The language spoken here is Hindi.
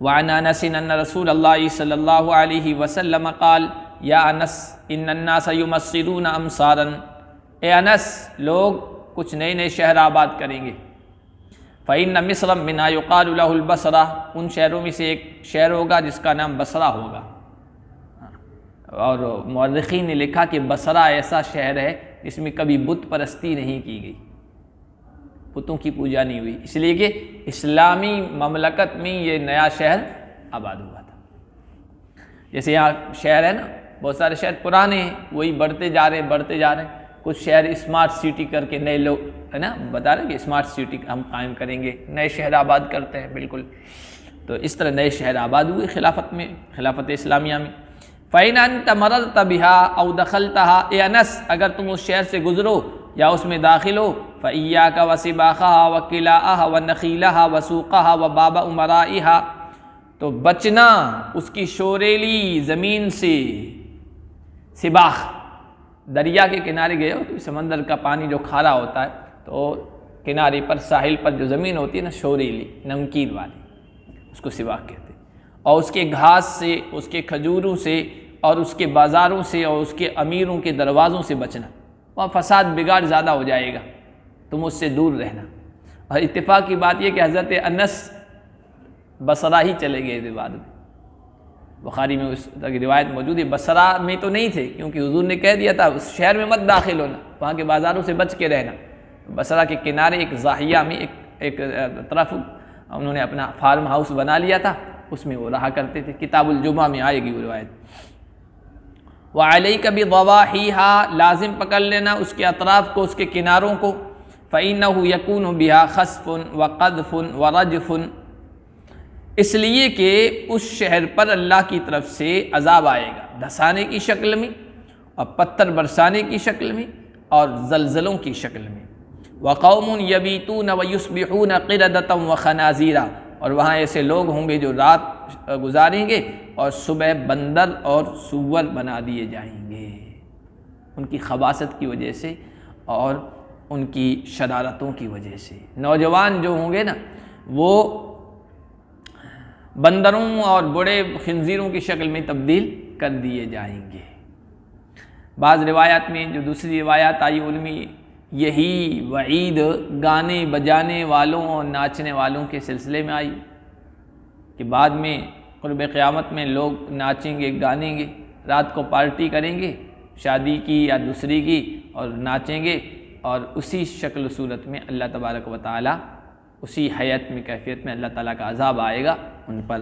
वअन अनस अन्न रसूलल्लाहि सल्लल्लाहु अलैहि वसल्लम क़ाल या अनस इन्नन्नास युमस्सिरून अमसारन, ए अनस लोग कुछ नए नए शहर आबाद करेंगे। फ़इन्न मिस्रम मिन्हा युक़ालु लहुल बसरा, उन शहरों में से एक शहर होगा जिसका नाम बसरा होगा। और मुअर्रिख़ीन ने लिखा कि बसरा ऐसा शहर है जिसमें कभी बुत परस्ती नहीं की गई, बुतों की पूजा नहीं हुई, इसलिए कि इस्लामी ममलकत में ये नया शहर आबाद हुआ था। जैसे यहाँ शहर है ना, बहुत सारे शहर पुराने हैं, वही बढ़ते जा रहे हैं। कुछ शहर स्मार्ट सिटी करके नए लोग है ना बता रहे हैं कि स्मार्ट सिटी हम कायम करेंगे, नए शहर आबाद करते हैं। बिल्कुल, तो इस तरह नए शहर आबाद हुए खिलाफत में, खिलाफत इस्लामिया में। फ़इन अंत मररत बिहा औ दखलतहा, ए अनस अगर तुम उस शहर से गुजरो या उसमें दाखिल हो, फ़इय्याका व सिबाख़हा व क़िलाअहा व नख़ीलहा व सूक़हा व बाब उमराइहा, तो बचना उसकी शोरेली ज़मीन से। सिबाख, दरिया के किनारे गए हो तो समंदर का पानी जो खारा होता है, तो किनारे पर साहिल पर जो ज़मीन होती है ना शोरेली नमकीन वाली, उसको सिबाख कहते हैं। और उसके घास से, उसके खजूरों से और उसके बाज़ारों से और उसके अमीरों के दरवाज़ों से बचना, वहाँ फसाद बिगाड़ ज़्यादा हो जाएगा, तुम उससे दूर रहना। और इत्तेफाक की बात यह कि हज़रत अनस बसरा ही चले गए थे बाद में, बुखारी में उस की रिवायत मौजूद है। बसरा में तो नहीं थे क्योंकि हुजूर ने कह दिया था उस शहर में मत दाखिल होना, वहाँ के बाज़ारों से बच के रहना। बसरा के किनारे एक ज़ाहिया में एक तरफ उन्होंने अपना फार्म हाउस बना लिया था, उसमें वो रहा करते थे। किताबुल जुमा में आएगी वो रिवायत। व अलैका बिदवाहिहा, लाजिम पकड़ लेना उसके अतराफ़ को, उसके किनारों को। फ़इन्नहु यकूनु बिहा खस्फ़ुन व क़द्फ़ुन व रजफ़ुन, इसलिए कि उस शहर पर अल्लाह की तरफ से अजाब आएगा, धसाने की शक्ल में और पत्थर बरसाने की शक्ल में और जलजलों की शक्ल में। व कौमुन यबीतून व युस्बिहून क़िरदतम व खनाज़ीरा, और वहाँ ऐसे लोग होंगे जो रात गुजारेंगे और सुबह बंदर और सूअर बना दिए जाएंगे, उनकी खबासत की वजह से और उनकी शरारतों की वजह से। नौजवान जो होंगे ना वो बंदरों और बड़े खिंजीरों की शक्ल में तब्दील कर दिए जाएंगे। बाज़ रिवायात में, जो दूसरी रिवायात आई उनमें यही वईद गाने बजाने वालों और नाचने वालों के सिलसिले में आई कि बाद में क़ुर्ब क़यामत में लोग नाचेंगे गानेंगे, रात को पार्टी करेंगे शादी की या दूसरी की और नाचेंगे, और उसी शक्ल सूरत में अल्लाह तबारक व तआला उसी हयात में कैफियत में अल्लाह ताला का अज़ाब आएगा उन पर।